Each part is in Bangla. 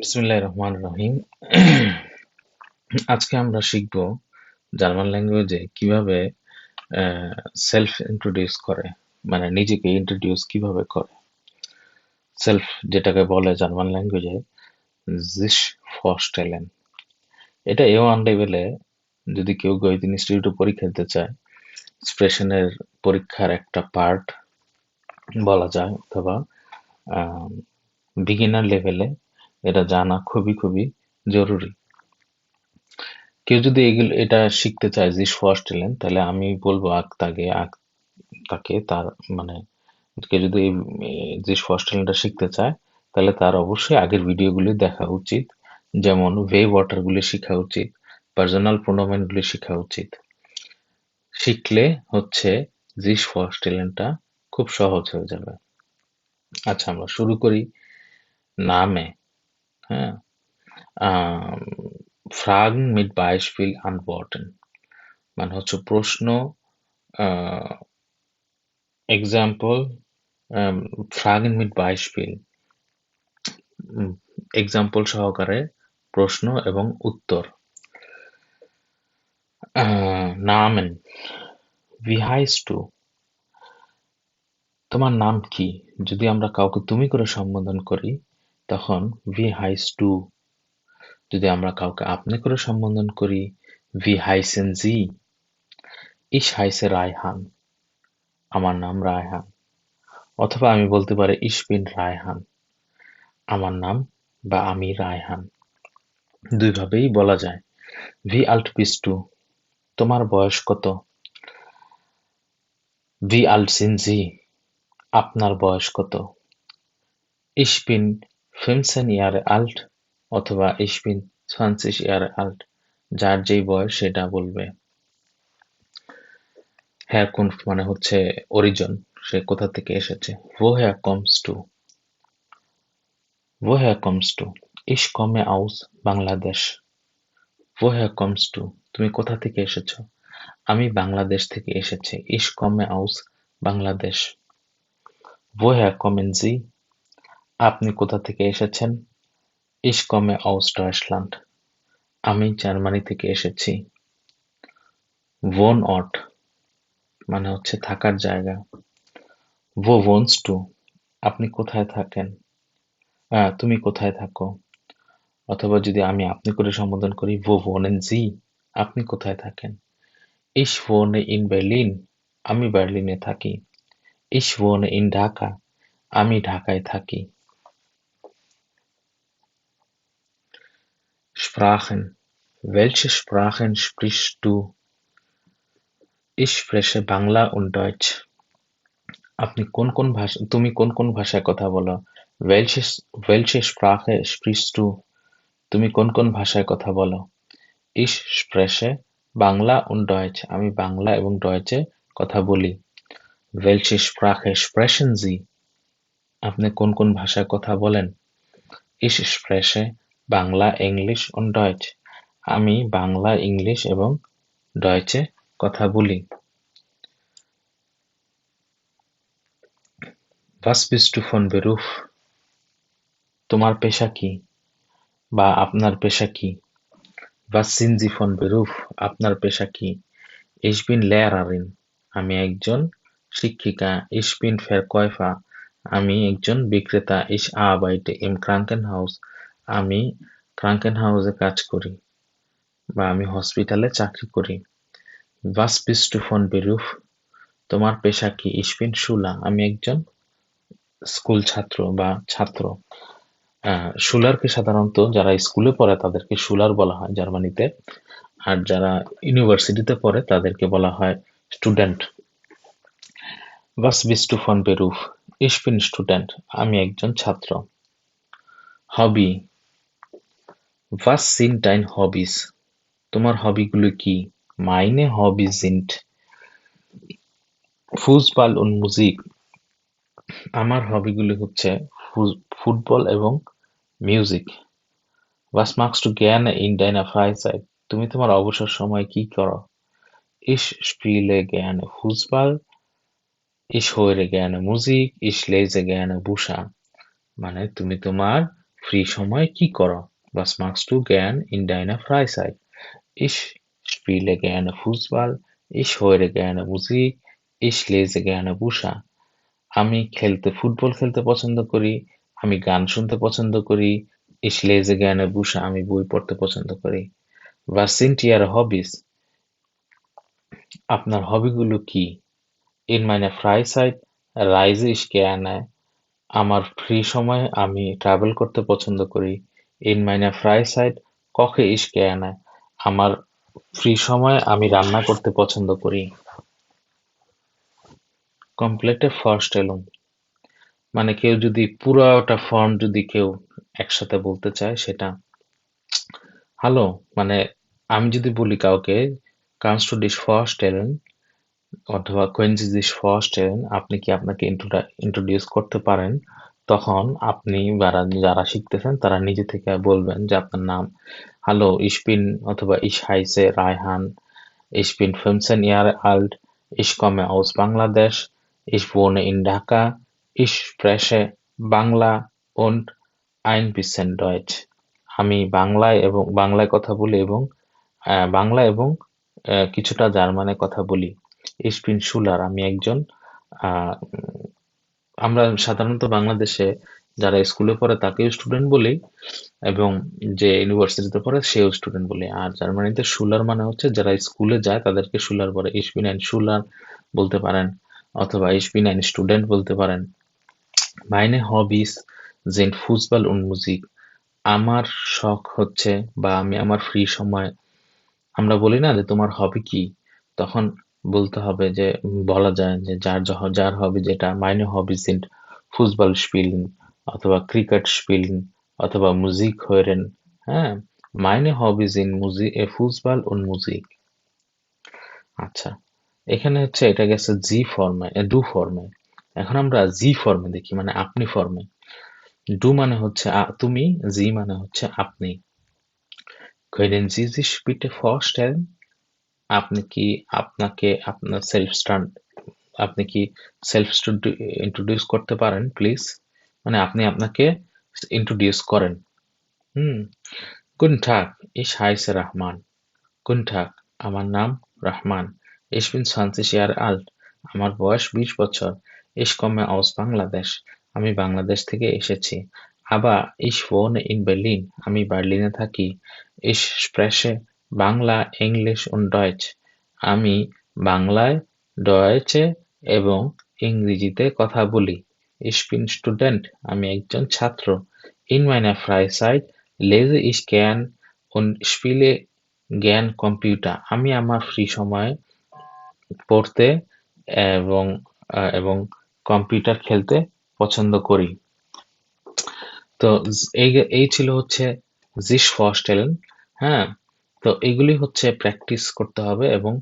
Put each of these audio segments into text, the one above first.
বিসমিল্লাহির রহমানির রহিম। আজকে আমরা শিখব জার্মান ল্যাঙ্গুয়েজে কিভাবে সেলফ ইন্ট্রোডিউস করে, মানে নিজেকে ইন্ট্রোডিউস কিভাবে করে। সেলফ যেটাকে বলে জার্মান ল্যাঙ্গুয়েজে জিস ফরস্টেলেন। এটা A1 লেভেলে যদি কেউ গোয়েদিন ইনস্টিটিউটে পরীক্ষা দিতে চায়, এক্সপ্রেশনের পরীক্ষার একটা পার্ট বলা যায়, অথবা বিগিনার লেভেলে এটা জানা খুবই খুবই জরুরি। কেউ যদি এটা শিখতে চায় জিস ফরস্টেলেন, তাহলে আমি বলবো তাকে তার মানে কেউ যদি জিস ফরস্টেলেনটা শিখতে চায়, তাহলে তার অবশ্যই আগের ভিডিওগুলি দেখা উচিত। যেমন ওয়েভ ওয়াটারগুলি শেখা উচিত, পার্সোনাল প্রোনোমেনগুলি শেখা উচিত। শিখলে হচ্ছে জিস ফরস্টেলেনটা খুব সহজ হয়ে যাবে। আচ্ছা, আমরা শুরু করি নামে। হ্যাঁ, ফ্রাগেন মিট বাইশপিল আনওয়ার্টেন মানে হচ্ছে প্রশ্ন, এক্সাম্পল, ফ্রাগেন মিট বাইশপিল, এক্সাম্পল সহকারে প্রশ্ন এবং উত্তর। নামেন, ভি হাইস্ট টু, তোমার নাম কি? যদি আমরা কাউকে তুমি করে সম্বোধন করি তখন ভি হাইস্ট টু। যদি আমরা কাউকে আপনি করে সম্বোধন করি ভি হাইসেন জি। ইশ হাইসে রায়হান, আমার নাম রায়হান। অথবা আমি বলতে পারি ইশ বিন রায়হান, আমার নাম বা আমি রায়হান। দুইভাবেই বলা যায়। ভি আল্ট বিস্ট টু, তোমার বয়স কত? ভি আল্ট সিন জি, আপনার বয়স কত? ইশ বিন 15 ইয়ারে আল্ট অথবা ইশ বিন 20 ইয়ারে আল্ট, যার যেই বয়স সেটা বলবে। হ্যারকুনফট মানে হচ্ছে অরিজিন, সে কোথা থেকে এসেছে। woher kommst du, woher kommst du, ich komme aus Bangladesh. woher kommst du, তুমি কোথা থেকে এসেছো? আমি বাংলাদেশ থেকে এসেছি। ich komme aus Bangladesh. woher kommen Sie, আপনি কোথা থেকে এসেছেন? ich komme aus Deutschland, আমি জার্মানি থেকে এসেছি। wohnort মানে হচ্ছে থাকার জায়গা। wo wohnst du, আপনি কোথায় থাকেন? তুমি কোথায় থাকো? অথবা যদি আমি আপনি করে সম্বোধন করি wo wohnen Sie, আপনি কোথায় থাকেন? ich wohne in Berlin, আমি বার্লিনে থাকি। ich wohne in Dhaka, আমি ঢাকায় থাকি। Sprachen, welche Sprachen sprichst du? Ich spreche Bangla und Deutsch. তুমি কোন কোন ভাষায় কথা বলো? welche Sprache sprichst du? তুমি কোন কোন ভাষায় কথা বলো? Ich spreche Bangla und Deutsch, আমি বাংলা এবং ডয়েচে কথা বলি। welche Sprache sprechen Sie? আপনি কোন কোন ভাষায় কথা বলেন? Ich spreche Bangla, English und Deutsch, আমি বাংলা, ইংলিশ এবং ডয়েচে কথা বলি। Was bist du von Beruf? তোমার পেশা কি বা আপনার পেশা কি? Was sind Sie von Beruf? আপনার পেশা কি? Ich bin Lehrerin, আমি একজন শিক্ষিকা। Ich bin Verkäufer, আমি একজন বিক্রেতা। Ich arbeite im Krankenhaus, আমি ক্রাঙ্কেনহাউসে কাজ করি বা আমি হসপিটালে চাকরি করি। Was bist du von Beruf? তোমার পেশা কি? Ich bin Schüler, আমি একজন স্কুল ছাত্র বা ছাত্র। শুলারকে সাধারণত যারা স্কুলে পড়ে তাদেরকে শুলার বলা হয় জার্মানিতে, আর যারা ইউনিভার্সিটিতে পড়ে তাদেরকে বলা হয় student. Was bist du von Beruf? Ich bin Student, আমি একজন ছাত্র। হবি, Was sind dein Hobbys? তোমার হবিগুলো কি? Meine Hobbys sind Fußball und Musik, আমার হবিগুলি হচ্ছে ফুটবল এবং music. Was machst du gerne in deiner Freizeit? তুমি তোমার অবসর সময়ে কি করো? Ich spiele gerne Fußball, ich höre gerne Musik, ich lese gerne Bücher। মানে তুমি তোমার ফ্রি সময়ে কি করো? Was machst du gern in deiner Freizeit? Ich spiele gerne Fußball, ich höre gerne Musik, ich lese gerne Bücher. আমি ফুটবল খেলতে পছন্দ করি, আমি গান শুনতে পছন্দ করি, ich lese gerne Bücher, আমি বই পড়তে পছন্দ করি। Was sind Ihre Hobbys? আপনার হবিগুলো কি? In meiner Freizeit reise ich gerne. আমার ফ্রি সময়ে আমি ট্রাভেল করতে পছন্দ করি। In meiner Freizeit koche ich gerne. আমার ফ্রি সময়ে আমি রান্না করতে পছন্দ করি। Komplette Vorstellung মানে কেউ যদি পুরোটা ফর্ম যদি কেউ একসাথে বলতে চায় সেটা হ্যালো মানে আমি যদি বলি কাউকে kannst du dich vorstellen অথবা können Sie sich vorstellen আপনি কি আপনাকে ইন্ট্রোডিউস করতে পারেন তখন আপনি যারা শিখতেছেন তারা নিজে থেকে বলবেন যে আপনার নাম hallo ich bin অথবা ich heiße Raihan ich bin 15 Jahre alt ich komme aus Bangladesch ich wohne in Dhaka ich spreche Bangla und ein bisschen Deutsch আমি বাংলায় কথা বলি এবং বাংলা এবং কিছুটা জার্মানে কথা বলি Ich bin Schuler আমি একজন আহ, আমরা সাধারণত বাংলাদেশে যারা স্কুলে পড়ে তাকেও স্টুডেন্ট বলি এবং যে ইউনিভার্সিটিতে পড়ে সেও স্টুডেন্ট বলি আর জার্মানিতে শুলার মানে হচ্ছে যারা স্কুলে যায় তাদেরকে শুলার বলে Ich bin ein Schüler বলতে পারেন অথবা Ich bin ein Student বলতে পারেন Meine Hobbys sind Fußball und Musik আমার শখ হচ্ছে বা আমি আমার ফ্রি সময় আমরা বলি না যে তোমার হবি কি তখন বলতে হবে যে বলা যায় যে যার হবি যেটা meine Hobbys sind Fußball spielen অথবা ক্রিকেট spielen অথবা Musik hören হ্যাঁ meine Hobbys sind Fußball und Musik আচ্ছা এখানে হচ্ছে এটা গেছে জি ফর্মে ডু ফর্মে এখন আমরা জি ফর্মে দেখি মানে আপনি ফর্মে ডু মানে হচ্ছে তুমি জি মানে হচ্ছে আপনি können Sie sich bitte vorstellen আপনি কি আপনার আপনি কি সেলফ ইন্ট্রোডিউস করতে পারেন প্লিজ মানে আপনি আপনাকে ইন্ট্রোডিউস করেন হুম Guten Tag, ich heiße Rahman. Guten Tag, আমার নাম Rahman Ich bin 20 Jahre alt. আমার বয়স 20 বছর Ich komme aus Bangladesh. আমি বাংলাদেশ থেকে এসেছি Aber ich wohne in Berlin. আমি বার্লিনে থাকি Ich spreche Bangla Englisch und Deutsch. আমি বাংলায় ডয়েচে এবং ইংরেজিতে কথা বলি Ich bin Student. আমি একজন ছাত্র In meiner Freizeit lese ich gern und spiele gern Computer. আমি আমার ফ্রি সময়ে পড়তে এবং এবং কম্পিউটার খেলতে পছন্দ করি তো এই ছিল হচ্ছে sich vorstellen হ্যাঁ তো এগুলি হচ্ছে প্র্যাকটিস করতে হবে এবং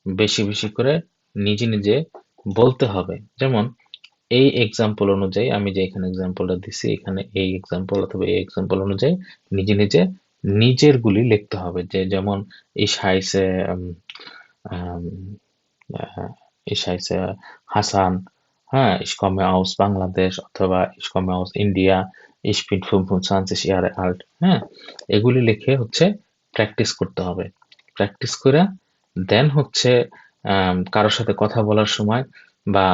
বেশি বেশি করে নিজে নিজে বলতে হবে যেমন এই এক্সাম্পল অনুযায়ী আমি যে এখানে এক্সাম্পলটা দিছি এখানে এই এক্সাম্পল অথবা এই এক্সাম্পল অনুযায়ী নিজে নিজে নিজের গুলি লিখতে হবে যে যেমন ich heiße ähm, ich heiße Hassan হ্যাঁ ich komme aus Bangladesh অথবা ich komme aus India ich bin 25 Jahre alt হ্যাঁ এগুলি লিখে হচ্ছে প্র্যাকটিস করতে হবে প্র্যাকটিস করে দেন হচ্ছে কারোর সাথে কথা বলার সময় বা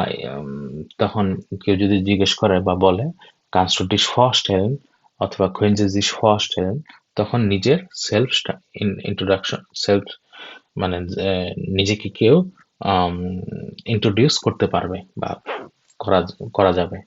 তখন কেউ যদি জিজ্ঞেস করে বা বলে kannst du dich vorstellen অথবা können Sie sich vorstellen তখন নিজের সেলফ ইন্ট্রোডাকশন সেলফ মানে নিজেকে কেউ ইন্ট্রোডিউস করতে পারবে বা করা করা যাবে